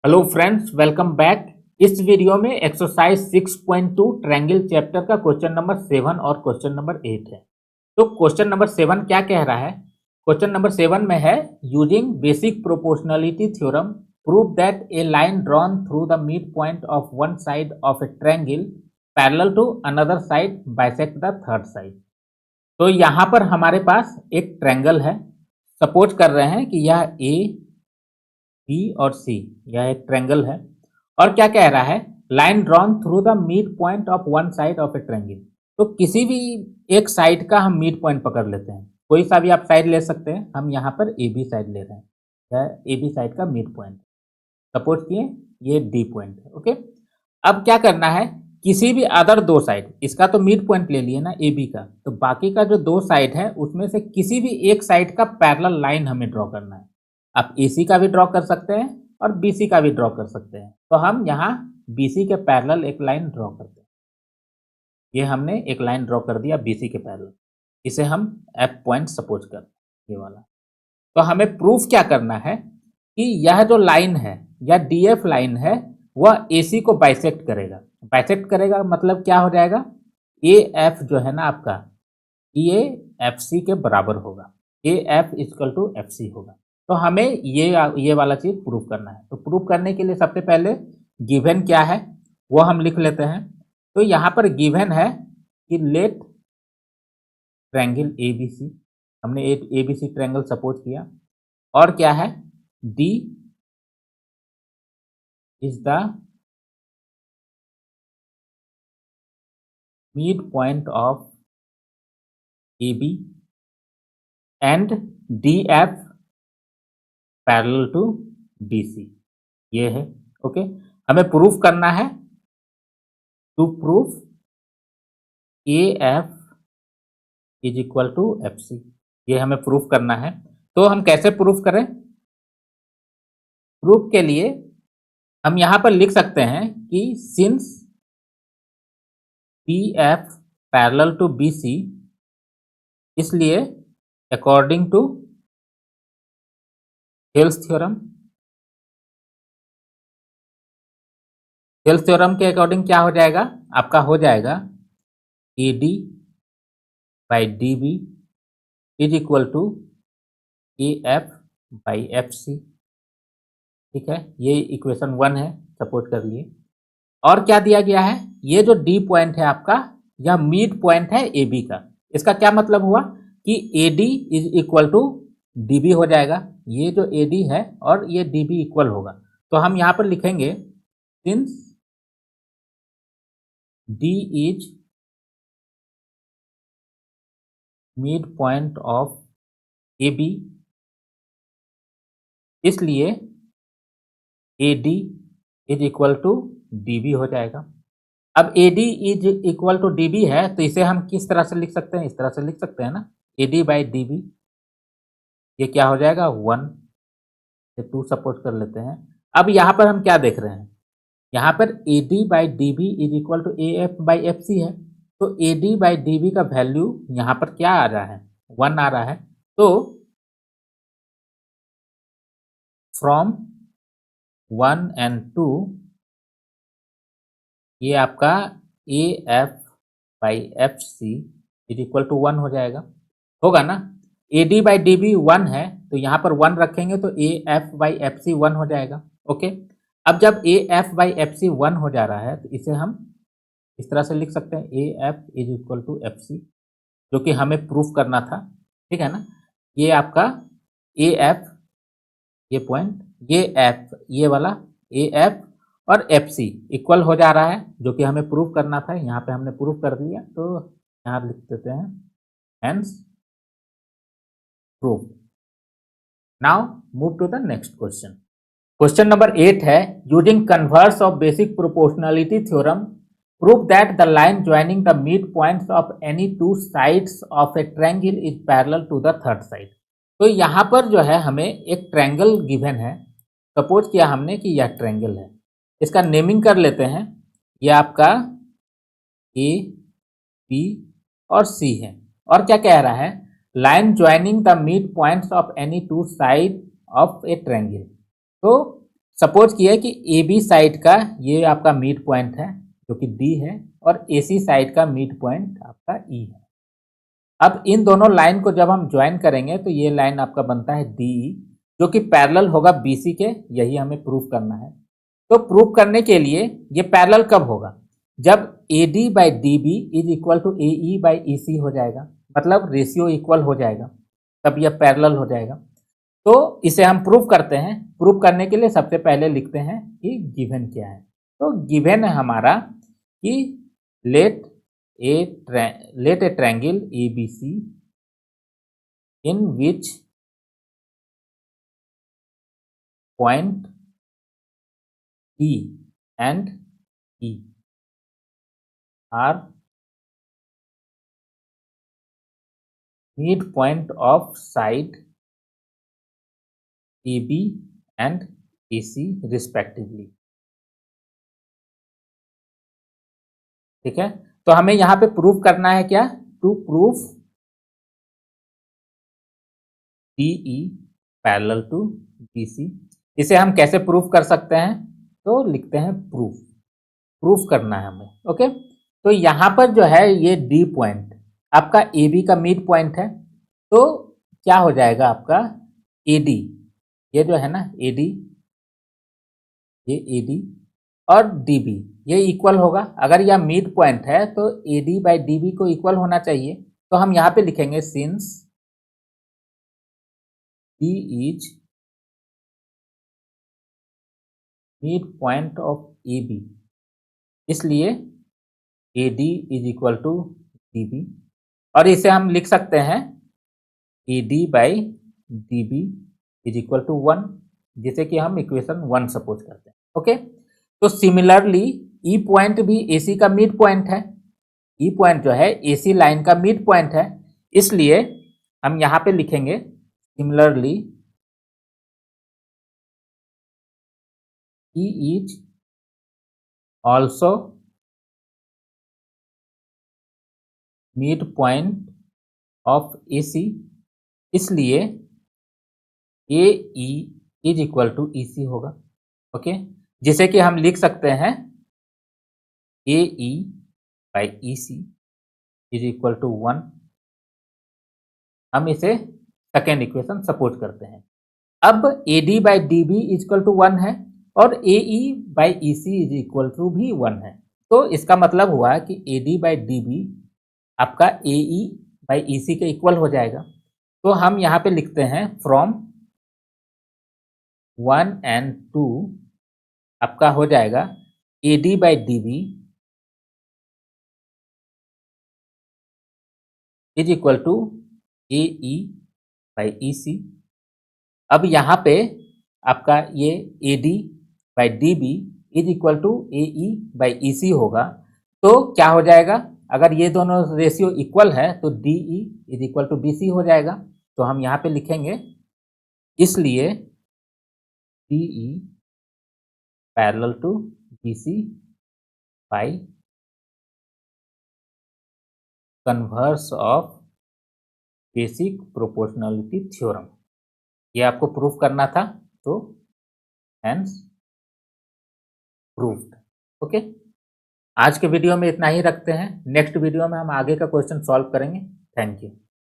Hello friends, welcome back. इस video में exercise 6.2 triangle chapter का क्वेश्चन नंबर 7 और क्वेश्चन नंबर 8 है। तो क्वेश्चन नंबर 7 क्या कह रहा है? क्वेश्चन नंबर 7 में है, using basic proportionality theorem prove that a line drawn through the mid point of one side of a triangle parallel to another side bisect the third side. तो यहाँ पर हमारे पास एक ट्रायंगल है। सपोज कर रहे हैं कि यह ए, बी और सी, यह एक ट्रायंगल है। और क्या कह रहा है? Line drawn through the mid point of one side of a triangle. तो किसी भी एक साइड का हम मिड पॉइंट पकड़ लेते हैं, कोई सा भी आप साइड ले सकते हैं। हम यहाँ पर ए बी साइड ले रहे हैं, यह ए बी साइड का मिड पॉइंट सपोज किए, ये डी पॉइंट है। ओके, अब क्या करना है, किसी भी अदर दो साइड, इसका तो मिड पॉइंट ले लिए ना ए बी का, तो बाकी का जो दो साइड है उसमें से किसी भी एक साइड का पैरेलल लाइन हमें ड्रॉ करना है। आप AC का भी ड्रॉ कर सकते हैं और BC का भी ड्रॉ कर सकते हैं। तो हम यहाँ BC के पैरेलल एक लाइन ड्रॉ करते हैं। ये हमने एक लाइन ड्रॉ कर दिया BC के पैरेलल, इसे हम F पॉइंट सपोज कर, ये वाला। तो हमें प्रूफ क्या करना है कि यह जो लाइन है या DF लाइन है वह AC को बाइसेक्ट करेगा। बाइसेक्ट करेगा मतलब क्या हो जाएगा, AF जो है ना आपका, ये FC के बराबर होगा। AF इक्वल टू FC होगा। तो हमें ये वाला चीज प्रूफ करना है। तो प्रूफ करने के लिए सबसे पहले गिवन क्या है वो हम लिख लेते हैं। तो यहाँ पर गिवन है कि लेट ट्रायंगल ABC, हमने एक ABC ट्रायंगल सपोज किया। और क्या है, D is the mid point of AB and DF parallel to BC, ये है। ओके, हमें प्रूफ करना है, to proof AF is equal to FC, ये हमें प्रूफ करना है। तो हम कैसे प्रूफ करें? प्रूफ के लिए हम यहां पर लिख सकते हैं कि since PF parallel to BC, इसलिए according to Hales theorem, Hales theorem के अकॉर्डिंग क्या हो जाएगा, आपका हो जाएगा AD by DB is equal to AF by FC। ठीक है, ये इक्वेशन 1 है, सपोज कर लिए। और क्या दिया गया है, ये जो D पॉइंट है आपका, यह मिड पॉइंट है AB का। इसका क्या मतलब हुआ कि AD is equal to DB हो जाएगा। ये जो AD है और ये DB इक्वल होगा। तो हम यहाँ पर लिखेंगे since D is mid point of AB, इसलिए AD is equal to DB हो जाएगा। अब AD is equal to DB है, तो इसे हम किस तरह से लिख सकते हैं, इस तरह से लिख सकते हैं ना, AD बाई DB, ये क्या हो जाएगा 1 से 2 सपोज कर लेते हैं। अब यहाँ पर हम क्या देख रहे हैं, यहाँ पर AD by DB is equal to AF by FC है। तो AD बाई DB का वैल्यू यहाँ पर क्या आ रहा है, 1 आ रहा है। तो फ्रॉम 1 एंड 2 ये आपका AF by FC is equal to 1 हो जाएगा, होगा ना। AD बाई DB 1 है, तो यहाँ पर 1 रखेंगे तो AF बाई FC 1 हो जाएगा। ओके, अब जब AF बाई FC 1 हो जा रहा है, तो इसे हम इस तरह से लिख सकते हैं AF is equal to FC, जो कि हमें प्रूफ करना था। ठीक है ना, ये आपका AF, ये पॉइंट, ये F, ये वाला AF और FC इक्वल हो जा रहा है, जो कि हमें प्रूफ करना था। यहाँ पे हमने प्रूफ कर दिया, तो यहाँ लिख देते हैं hence proof. Now move to the next question. Question number 8 है, using converse of basic proportionality theorem prove that the line joining the mid points of any two sides of a triangle is parallel to the third side. तो यहाँ पर जो है हमें एक triangle given है। Suppose किया हमने कि यह ट्रायंगल है, इसका नेमिंग कर लेते हैं। यह आपका A, B और C है। और क्या कह रहा है, line joining the mid points of any to side of a triangle. तो सपोज किया कि ए बी साइड का ये आपका मिड पॉइंट है जो कि डी है और ए सी साइड का मिड पॉइंट आपका ई है। अब इन दोनों लाइन को जब हम ज्वाइन करेंगे तो ये लाइन आपका बनता है डी जो कि पैरेलल होगा बीसी के, यही हमें प्रूफ करना है। तो प्रूफ करने के लिए ये पैरेलल कब होगा, जब A D by D B is equal to A E by E C हो जाएगा, मतलब रेशियो इक्वल हो जाएगा, तब यह पैरेलल हो जाएगा। तो इसे हम प्रूफ करते हैं। प्रूफ करने के लिए सबसे पहले लिखते हैं कि गिवन क्या है। तो गिवन है हमारा कि let a triangle A B C in which point D and E are midpoint of side AB and AC respectively। ठीक है, तो हमें यहां पे प्रूफ करना है क्या, to proof DE parallel to BC। इसे हम कैसे प्रूफ कर सकते हैं, तो लिखते हैं प्रूफ करना है हमें। ओके, तो यहां पर जो है ये डी पॉइंट आपका ए बी का मिड पॉइंट है, तो क्या हो जाएगा आपका ए डी, ये जो है ना ए डी, ये ए डी और डी बी ये इक्वल होगा। अगर यह मिड पॉइंट है तो A D by D B को इक्वल होना चाहिए। तो हम यहां पे लिखेंगे since D is mid point of A B, इसलिए A D is equal to D B, और इसे हम लिख सकते हैं A D by D B is equal to 1, जिसे कि हम इक्वेशन 1 सपोज करते हैं। ओके, तो सिमिलरली ई पॉइंट भी एसी का मिड पॉइंट है, ई पॉइंट जो है एसी लाइन का मिड पॉइंट है, इसलिए हम यहां पे लिखेंगे similarly E is also midpoint of AC, इसलिए AE is equal to EC होगा। ओके, जिसे कि हम लिख सकते हैं AE by EC is equal to 1। हम इसे सेकेंड इक्वेशन सपोज करते हैं। अब AD by DB is equal to 1 है और AE by EC is equal to भी 1 है। तो इसका मतलब हुआ कि AD बाई DB आपका AE बाई EC के इक्वल हो जाएगा। तो हम यहाँ पे लिखते हैं फ्रॉम 1 and 2 आपका हो जाएगा AD by DB is equal to AE by EC। अब यहाँ पे आपका ये AD by DB is equal to AE by EC होगा। तो क्या हो जाएगा, अगर ये दोनों रेशियो इक्वल है तो DE is equal to BC हो जाएगा। तो हम यहाँ पे लिखेंगे इसलिए DE parallel to BC by converse of basic proportionality theorem, ये आपको प्रूफ करना था, तो हेंस प्रूफ्ड। ओके, आज के वीडियो में इतना ही रखते हैं। नेक्स्ट वीडियो में हम आगे का क्वेश्चन सॉल्व करेंगे। Thank you.